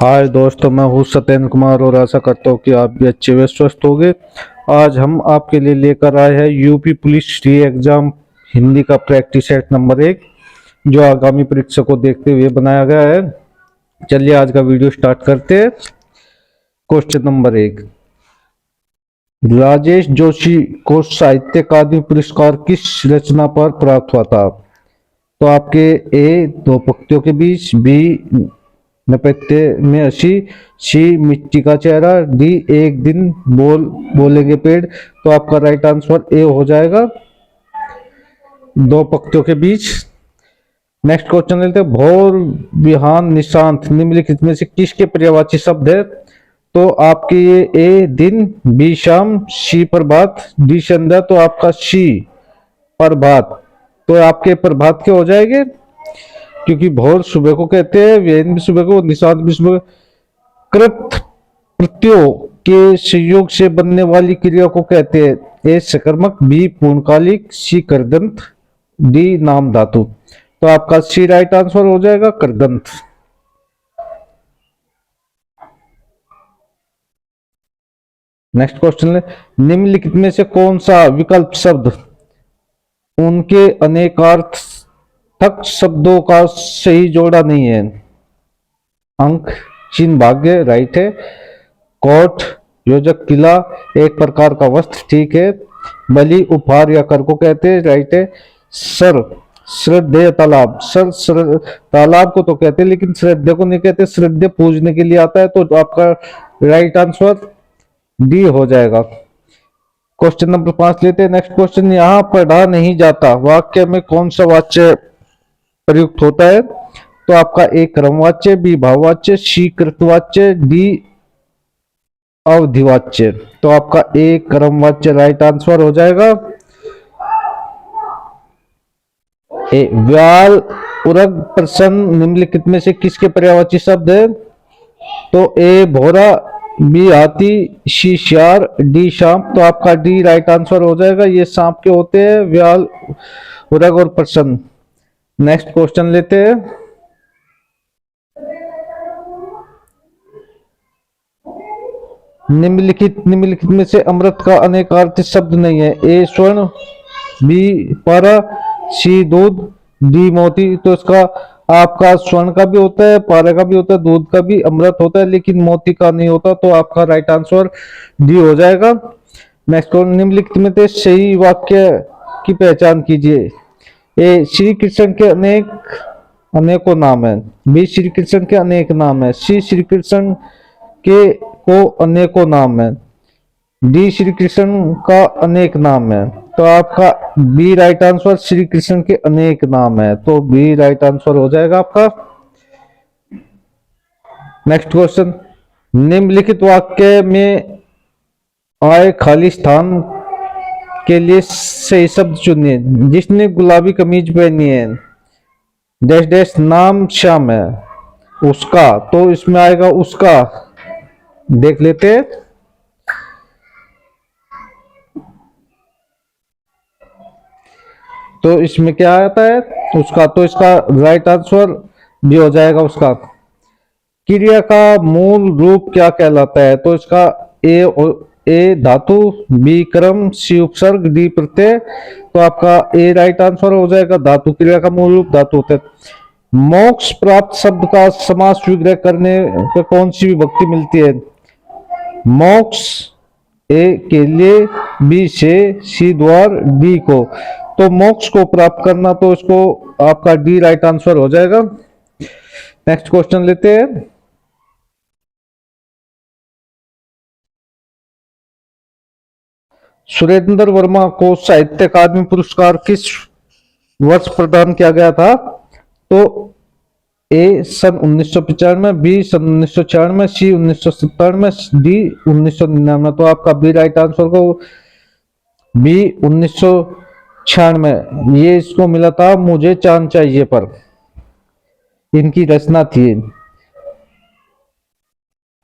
हाय दोस्तों, मैं हूँ सत्येंद्र कुमार और आशा करता हूँ कि आप भी अच्छे व स्वस्थ होंगे। आज हम आपके लिए लेकर आए हैं यूपी पुलिस री एग्जाम हिंदी का प्रैक्टिस सेट नंबर 1, जो आगामी परीक्षा को देखते हुए बनाया गया है। चलिए आज का वीडियो स्टार्ट करते हैं। क्वेश्चन नंबर 1, राजेश जोशी को साहित्य अकादमी पुरस्कार किस रचना पर प्राप्त हुआ था? तो आपके ए दो पंक्तियों के बीच, बी नपत्य में हंसी, सी मिट्टी का चेहरा, डी एक दिन बोलेंगे पेड़। तो आपका राइट आंसर ए हो जाएगा, दो पंक्तियों के बीच। नेक्स्ट क्वेश्चन लेते हैं। भोर, बिहान, निशांत निम्नलिखित में से किसके पर्यायवाची शब्द है? तो आपके ये ए दिन, बी शाम, सी प्रभात, डी संध्या। तो आपका सी प्रभात। तो आपके प्रभात के हो जाएंगे, क्योंकि भोर सुबह को कहते हैं, बिहान भी सुबह को, निशांत भी सुबह। कृत प्रत्ययों के संयोग से बनने वाली क्रिया को कहते हैं? ए सकर्मक, बी पूर्णकालिक, सी कृदंत, डी नाम धातु। तो आपका सी राइट आंसर हो जाएगा, कृदंत। नेक्स्ट क्वेश्चन है, निम्नलिखित में से कौन सा विकल्प शब्द उनके अनेकार्थक शब्दों का सही जोड़ा नहीं है? अंक, चिन्ह, भाग्य राइट है। कोट, योजक, किला, एक प्रकार का वस्त्र ठीक है। बलि, उपहार या कर को कहते हैं राइट है। सर, श्रद्धेय, तालाब। सर तालाब को तो कहते हैं, लेकिन श्रद्धेय को नहीं कहते। श्रद्धेय पूजने के लिए आता है। तो आपका राइट आंसर डी हो जाएगा। क्वेश्चन नंबर 5 लेते हैं। नेक्स्ट क्वेश्चन, यहाँ पढ़ा नहीं जाता वाक्य में कौन सा वाच्य प्रयुक्त होता है? तो आपका ए क्रमवाच्य, बी भाववाच्य, सी कृतवाच्य, डी अवधिवाच्य। तो आपका ए क्रमवाच्य राइट आंसर हो जाएगा। ए व्याल, उरग, प्रसन्न निम्नलिखित में से किसके पर्यायवाची शब्द है? तो ए भोरा, बी हाथी, सी श्यार, डी सांप। तो आपका डी राइट आंसर हो जाएगा। ये सांप के होते हैं, व्याल, उरग और प्रसन्न। नेक्स्ट क्वेश्चन लेते हैं। निम्नलिखित में से अमृत का अनेकार्थी शब्द नहीं है? ए स्वर्ण, बी पारा, सी दूध, डी मोती। तो इसका आपका स्वर्ण का भी होता है, पारा का भी होता है, दूध का भी, अमृत होता है, लेकिन मोती का नहीं होता। तो आपका राइट आंसर डी हो जाएगा। नेक्स्ट, निम्नलिखित में से सही वाक्य की पहचान कीजिए। ए श्री कृष्ण के अनेकों नाम है, बी श्री कृष्ण के अनेक नाम है, सी श्री कृष्ण के को अनेकों नाम है, डी श्री कृष्ण का अनेक नाम है। तो आपका B right answer Shri Krishna के अनेक नाम है। तो बी राइट आंसर हो जाएगा आपका। नेक्स्ट क्वेश्चन, निम्नलिखित वाक्य में आए खाली स्थान के लिए सही शब्द चुनिए। जिसने गुलाबी कमीज पहनी है, डैश डैश नाम श्याम है, उसका। तो इसमें आएगा उसका, देख लेते हैं। तो इसमें क्या आता है? उसका। तो इसका राइट आंसर भी हो जाएगा, उसका। क्रिया का मूल रूप क्या कहलाता है? तो इसका ए धातु, बी क्रम, सी उपसर्ग, डी प्रत्यय। तो आपका ए राइट आंसर हो जाएगा, धातु। क्रिया का मूल रूप धातु होता है। मोक्ष प्राप्त शब्द का समास विग्रह करने पर कौन सी विभक्ति मिलती है? मोक्ष, ए के लिए, बी से, सी द्वार, डी को। तो मोक्ष को प्राप्त करना, तो इसको आपका डी राइट आंसर हो जाएगा। नेक्स्ट क्वेश्चन लेते हैं। सुरेंद्र वर्मा को साहित्य अकादमी पुरस्कार किस वर्ष प्रदान किया गया था? तो ए सन 1995, बी सन 1996, सी 1997, डी 1999। तो आपका बी राइट आंसर को बी 1996 ये इसको मिला था, मुझे चांद चाहिए पर। इनकी रचना थी।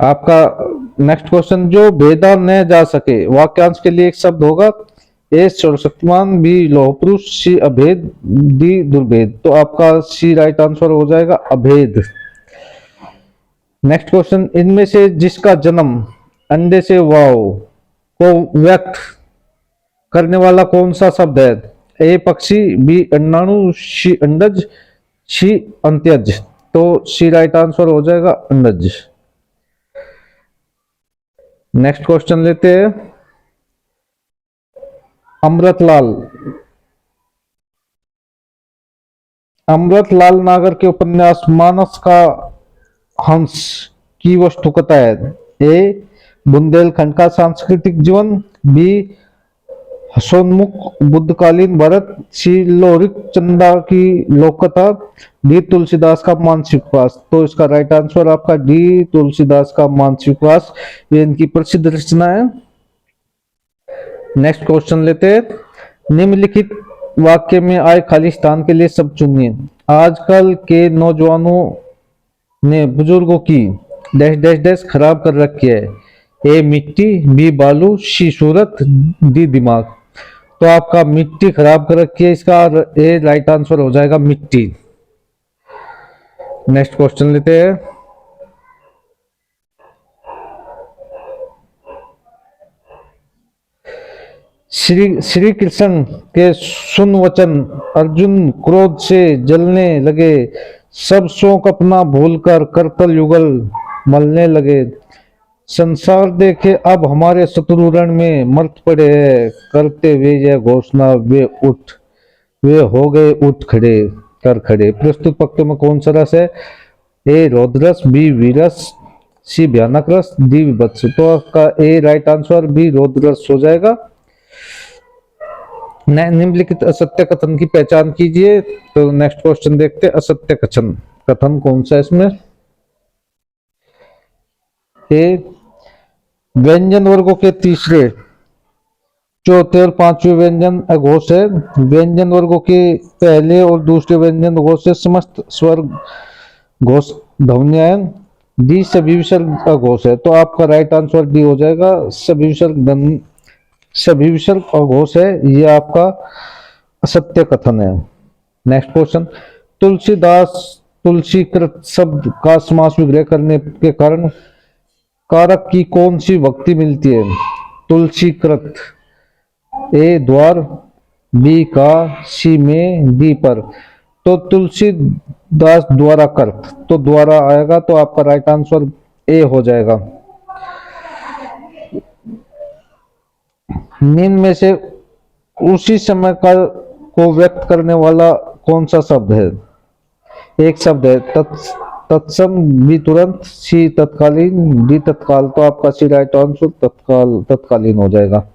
आपका नेक्स्ट क्वेश्चन, जो भेदा न जा सके वाक्यांश के लिए एक शब्द होगा। ए सर्वशक्तिमान, बी लौह पुरुष, सी अभेद, डी दुर्भेद। तो आपका सी राइट आंसर हो जाएगा, अभेद। नेक्स्ट क्वेश्चन, इनमें से जिसका जन्म अंडे से वाव को व्यक्त करने वाला कौन सा शब्द है? ए पक्षी, बी अंडाणु, सी अंडज, सी अंत्यज। तो सी राइट आंसर हो जाएगा अंडज। नेक्स्ट क्वेश्चन लेते हैं, अमृतलाल अमृतलाल नागर के उपन्यास मानस का हंस की वस्तु कथा है? ए बुंदेलखंड का सांस्कृतिक जीवन, बी हसोन्मुख बुद्धकालीन भारत, सी लोरिक चंदा की लोककथा, डी तुलसीदास का मानसिक विकास। तो इसका राइट आंसर आपका डी तुलसीदास का मानसिक विकास, ये इनकी प्रसिद्ध रचना है। नेक्स्ट क्वेश्चन लेते हैं, निम्नलिखित वाक्य में आए खाली स्थान के लिए शब्द चुनिए। आजकल के नौजवानों ने बुजुर्गों की डैश डैश डैश खराब कर रखी है। ए मिट्टी, बी बालू, सी सूरत, डी दिमाग। तो आपका मिट्टी खराब कर रखी है, इसका ए राइट आंसर हो जाएगा मिट्टी। नेक्स्ट क्वेश्चन लेते हैं, श्री कृष्ण के सुन वचन, अर्जुन क्रोध से जलने लगे, सब शोक अपना भूलकर करतल युगल मलने लगे, संसार देखे अब हमारे शत्रु रण में मर्त पड़े हैं, करते वे यह घोषणा वे हो गए उठ खड़े कर खड़े। प्रस्तुत पक्ष में कौन सा रस है? ए रौद्रस, बी वीरस, सी भयानक रस, डी विभत्स। तो आपका ए राइट आंसर बी रौद्रस हो जाएगा। निम्नलिखित असत्य कथन की पहचान कीजिए। तो नेक्स्ट क्वेश्चन देखते हैं, असत्य कथन कथन कौन सा है इसमें? ए व्यंजन वर्गों के तीसरे, चौथे और पांचवें व्यंजन अघोष है। व्यंजन वर्गों के पहले और दूसरे व्यंजन अघोष से समस्त स्वर घोष ध्वनियां हैं। डी सभी विसर्ग अघोष है। तो आपका राइट आंसर डी हो जाएगा, सभी विसर्ग अघोष है, ये आपका असत्य कथन है। नेक्स्ट क्वेश्चन, तुलसीदास तुलसीकृत शब्द का समास विग्रह करने के कारण कारक की कौन सी भक्ति मिलती है? तुलसीकृत, ए द्वार, बी का, सी में, डी पर। तो तुलसीदास द्वारा कर्त, तो द्वारा आएगा, तो आपका राइट आंसर ए हो जाएगा। निम्न में से उसी समय काल को व्यक्त करने वाला कौन सा शब्द है? एक शब्द है तत्सम, बी तुरंत, सी तत्कालीन, डी तत्काल। तो आपका सी राइट आंसर तत्कालीन हो जाएगा।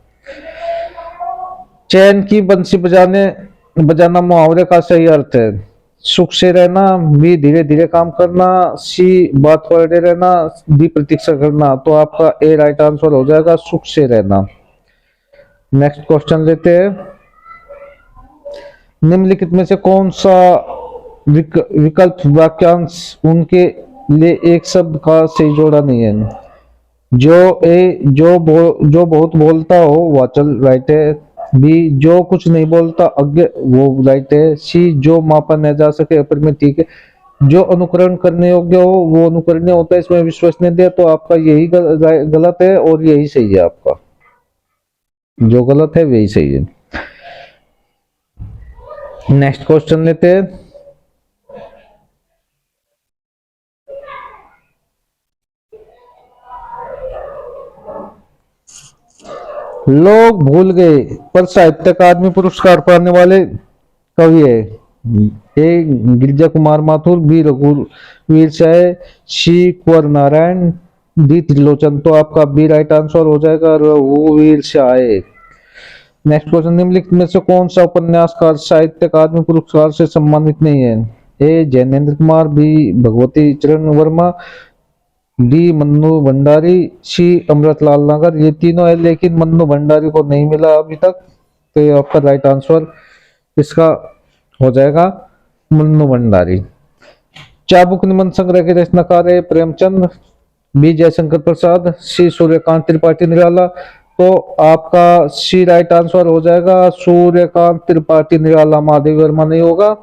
चैन की बंसी बजाना मुहावरे का सही अर्थ है? सुख से रहना, बी धीरे धीरे काम करना, सी बात पड़े रहना, डी प्रतीक्षा करना। तो आपका ए राइट आंसर हो जाएगा सुख से रहना। नेक्स्ट क्वेश्चन लेते हैं, निम्नलिखित में से कौन सा विकल्प वाक्यांश उनके लिए एक शब्द का सही जोड़ा नहीं है? जो बहुत बोलता हो वह चल राइट है, बी जो कुछ नहीं बोलता अज्ञ वो राइट है, सी जो मापा न जा सके अपर में ठीक है, जो अनुकरण करने योग्य हो वो अनुकरणीय होता है, इसमें विश्वसनीय दिया। तो आपका यही गलत है और यही सही है। आपका जो गलत है वही सही है। नेक्स्ट क्वेश्चन लेते हैं, लोग भूल गए पर साहित्य अकादमी पुरस्कार पाने वाले कवि है? ए गिरिजा कुमार माथुर, बी रघुवीर शाह, सी कुंवर नारायण, डी त्रिलोचन। तो आपका बी राइट आंसर हो जाएगा रघुवीर शाह। नेक्स्ट क्वेश्चन, निम्नलिखित में से कौन सा उपन्यासकार साहित्य अकादमी पुरस्कार से सम्मानित नहीं है? ए जैनेन्द्र कुमार, बी भगवती चरण वर्मा, डी मन्नू भंडारी, सी अमृतलाल नागर। ये तीनों है लेकिन मन्नू भंडारी को नहीं मिला अभी तक। तो ये आपका राइट आंसर इसका हो जाएगा मन्नू भंडारी। चाबुक निबंध संग्रह के रचनाकार है प्रेमचंद, बी जयशंकर प्रसाद, सी सूर्यकांत त्रिपाठी निराला। तो आपका सी राइट आंसर हो जाएगा सूर्यकांत त्रिपाठी निराला, महादेव वर्मा नहीं होगा।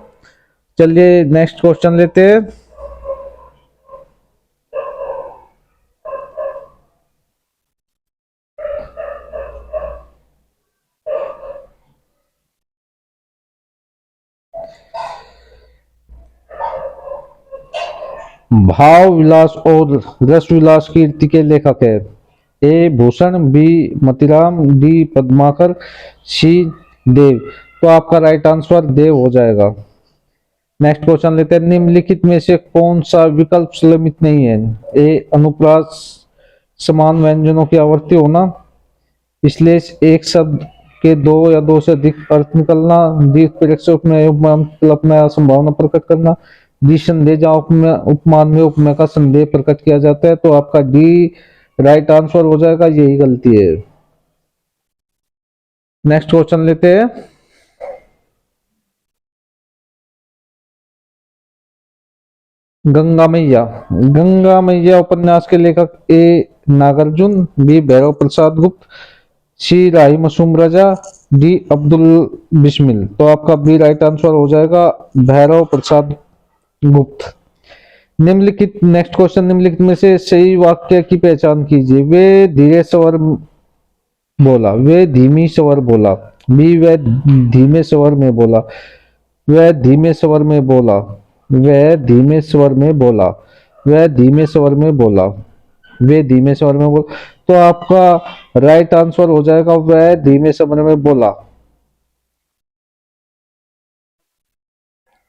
चलिए नेक्स्ट क्वेश्चन लेते हैं, भाव विलास और रस विलास कीर्ति के लेखक है? ए भूषण, बी मतीराम, डी पद्माकर, सी देव। तो आपका राइट आंसर देव हो जाएगा। नेक्स्ट क्वेश्चन लेते हैं, निम्नलिखित में से कौन सा विकल्प संलग्नित नहीं है? ए अनुप्रास समान व्यंजनों की आवर्ती होना, श्लेष एक शब्द के दो या दो से अधिक अर्थ निकलना, डी उत्प्रेरक से उपमेय उपमान कल्पना या संभावना प्रकट करना, डी संदेह जहां उपमान में उपमेय का संदेह प्रकट किया जाता है। तो आपका डी राइट आंसर हो जाएगा, यही गलती है। नेक्स्ट क्वेश्चन लेते हैं, गंगा मैया। गंगा मैया उपन्यास के लेखक ए नागार्जुन, बी भैरव प्रसाद गुप्त, सी राही मासूम रजा, डी अब्दुल बिस्मिल। तो आपका बी राइट आंसर हो जाएगा, भैरव प्रसाद गुप्त। निम्नलिखित नेक्स्ट क्वेश्चन, निम्नलिखित में से सही वाक्य की पहचान कीजिए। वे धीरे स्वर बोला, वे धीमी स्वर बोला, बी वे धीमे स्वर में बोला, वह धीमे स्वर में बोला, वह धीमे स्वर में बोला, वह धीमे स्वर में बोला, वे धीमे स्वर में बोला। तो आपका राइट आंसर हो जाएगा, वह धीमे स्वर में बोला।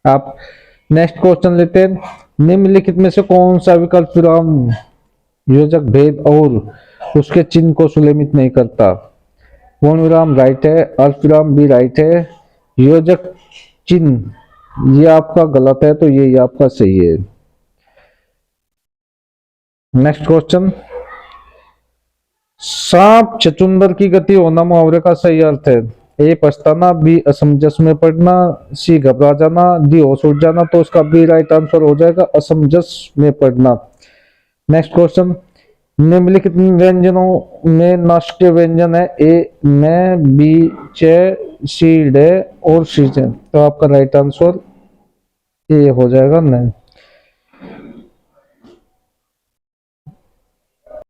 आप नेक्स्ट क्वेश्चन लेते हैं, निम्नलिखित में से कौन सा विकल्प विराम योजक भेद और उसके चिन्ह को सुलेमित नहीं करता? पूर्ण विराम राइट है, अल्प विराम भी राइट है, योजक चिन्ह ये आपका गलत है, तो ये आपका सही है। नेक्स्ट क्वेश्चन, सांप छछूंदर की गति होना मुहावरे का सही अर्थ है? ए पछताना, बी असमंजस में पड़ना, सी घबरा जाना, डी होश उड़ जाना। तो उसका बी राइट आंसर हो जाएगा, असमंजस में पड़ना। नेक्स्ट क्वेश्चन, निम्नलिखित व्यंजनों में नासिक्य व्यंजन है? ए मैं, बी चे, सी डे और सी चे। तो आपका राइट आंसर ए हो जाएगा नहीं।